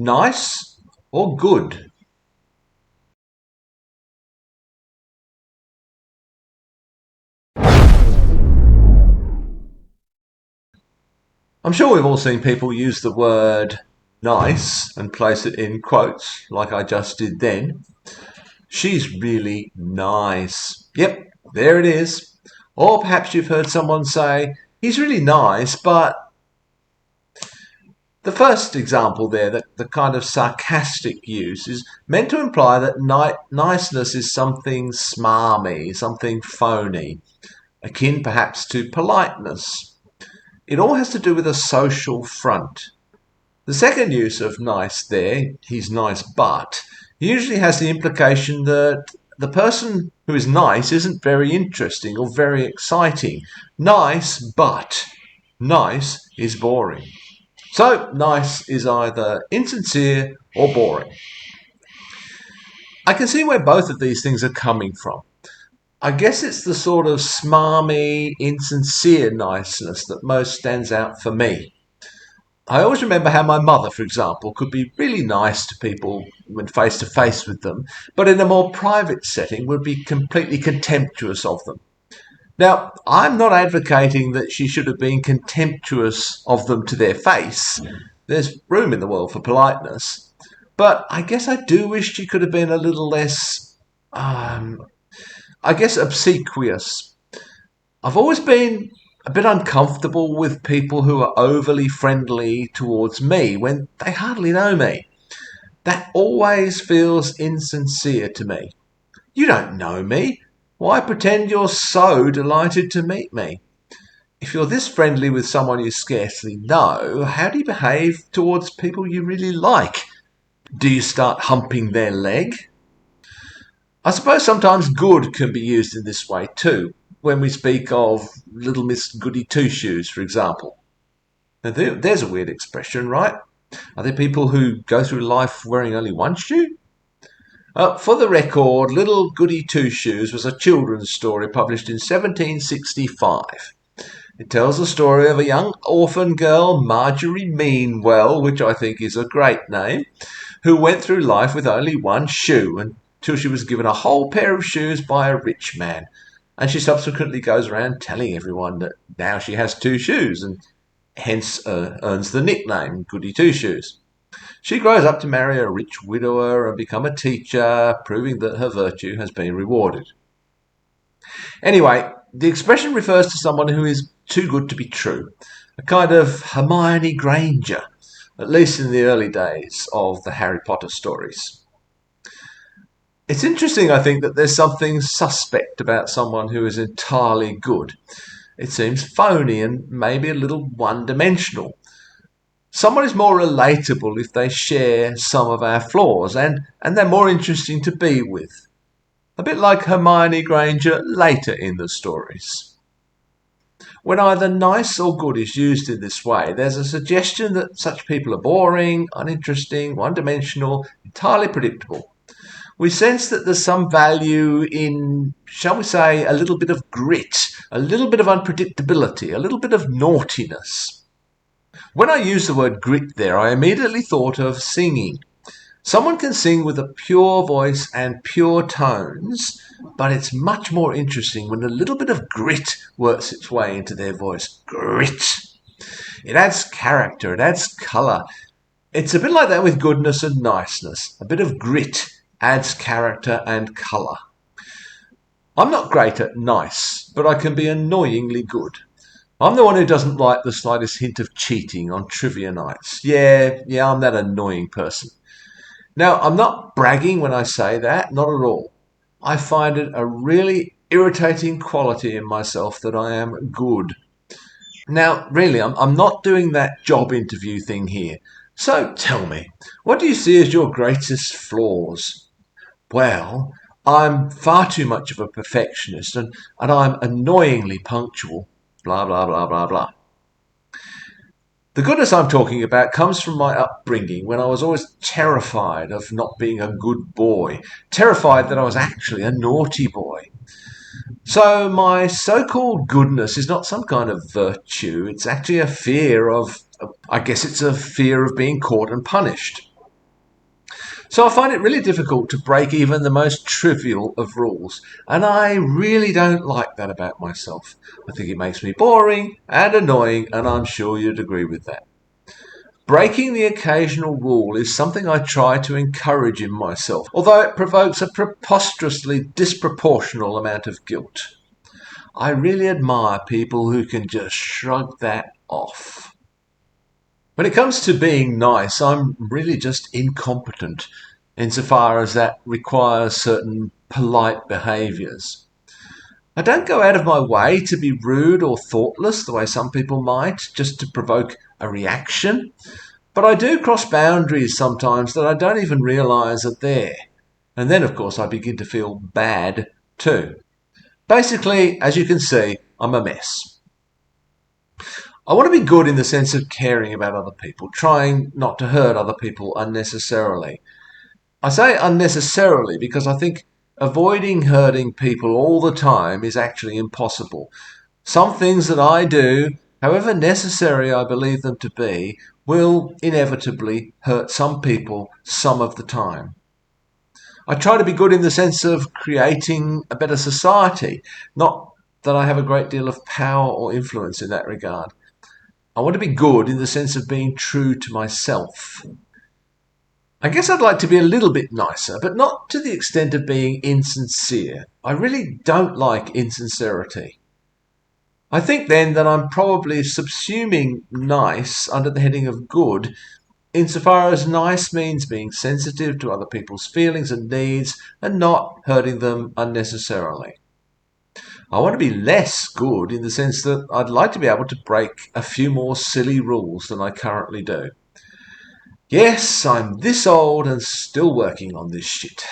Nice or good? I'm sure we've all seen people use the word nice and place it in quotes, like I just did then. She's really nice. Yep, there it is. Or perhaps you've heard someone say, he's really nice, but the first example there, the kind of sarcastic use, is meant to imply that niceness is something smarmy, something phony, akin perhaps to politeness. It all has to do with a social front. The second use of nice there, he's nice but, usually has the implication that the person who is nice isn't very interesting or very exciting. Nice but nice is boring. So nice is either insincere or boring. I can see where both of these things are coming from. I guess it's the sort of smarmy, insincere niceness that most stands out for me. I always remember how my mother, for example, could be really nice to people when face to face with them, but in a more private setting would be completely contemptuous of them. Now, I'm not advocating that she should have been contemptuous of them to their face. There's room in the world for politeness. But I guess I do wish she could have been a little less, I guess, obsequious. I've always been a bit uncomfortable with people who are overly friendly towards me when they hardly know me. That always feels insincere to me. You don't know me. Why pretend you're so delighted to meet me? If you're this friendly with someone you scarcely know, how do you behave towards people you really like? Do you start humping their leg? I suppose sometimes good can be used in this way too, when we speak of Little Miss Goody Two Shoes, for example. Now, there's a weird expression, right? Are there people who go through life wearing only one shoe? For the record, Little Goody Two Shoes was a children's story published in 1765. It tells the story of a young orphan girl, Marjorie Meanwell, which I think is a great name, who went through life with only one shoe until she was given a whole pair of shoes by a rich man. And she subsequently goes around telling everyone that now she has two shoes and hence earns the nickname Goody Two Shoes. She grows up to marry a rich widower and become a teacher, proving that her virtue has been rewarded. Anyway, the expression refers to someone who is too good to be true, a kind of Hermione Granger, at least in the early days of the Harry Potter stories. It's interesting, I think, that there's something suspect about someone who is entirely good. It seems phony and maybe a little one dimensional. Someone is more relatable if they share some of our flaws, and they're more interesting to be with. A bit like Hermione Granger later in the stories. When either nice or good is used in this way, there's a suggestion that such people are boring, uninteresting, one dimensional, entirely predictable. We sense that there's some value in, shall we say, a little bit of grit, a little bit of unpredictability, a little bit of naughtiness. When I use the word grit there, I immediately thought of singing. Someone can sing with a pure voice and pure tones, but it's much more interesting when a little bit of grit works its way into their voice. Grit. It adds character, it adds colour. It's a bit like that with goodness and niceness. A bit of grit adds character and colour. I'm not great at nice, but I can be annoyingly good. I'm the one who doesn't like the slightest hint of cheating on trivia nights. Yeah, I'm that annoying person. Now, I'm not bragging when I say that, not at all. I find it a really irritating quality in myself that I am good. Now, really, I'm not doing that job interview thing here. So tell me, what do you see as your greatest flaws? Well, I'm far too much of a perfectionist and I'm annoyingly punctual. Blah, blah, blah, blah, blah. The goodness I'm talking about comes from my upbringing when I was always terrified of not being a good boy, terrified that I was actually a naughty boy. So my so-called goodness is not some kind of virtue, it's actually a fear of, I guess it's a fear of being caught and punished. So I find it really difficult to break even the most trivial of rules, and I really don't like that about myself. I think it makes me boring and annoying, and I'm sure you'd agree with that. Breaking the occasional rule is something I try to encourage in myself, although it provokes a preposterously disproportional amount of guilt. I really admire people who can just shrug that off. When it comes to being nice, I'm really just incompetent insofar as that requires certain polite behaviours. I don't go out of my way to be rude or thoughtless the way some people might, just to provoke a reaction. But I do cross boundaries sometimes that I don't even realise are there. And then, of course, I begin to feel bad too. Basically, as you can see, I'm a mess. I want to be good in the sense of caring about other people, trying not to hurt other people unnecessarily. I say unnecessarily because I think avoiding hurting people all the time is actually impossible. Some things that I do, however necessary I believe them to be, will inevitably hurt some people some of the time. I try to be good in the sense of creating a better society, not that I have a great deal of power or influence in that regard. I want to be good in the sense of being true to myself. I guess I'd like to be a little bit nicer, but not to the extent of being insincere. I really don't like insincerity. I think then that I'm probably subsuming nice under the heading of good, insofar as nice means being sensitive to other people's feelings and needs and not hurting them unnecessarily. I want to be less good in the sense that I'd like to be able to break a few more silly rules than I currently do. Yes, I'm this old and still working on this shit.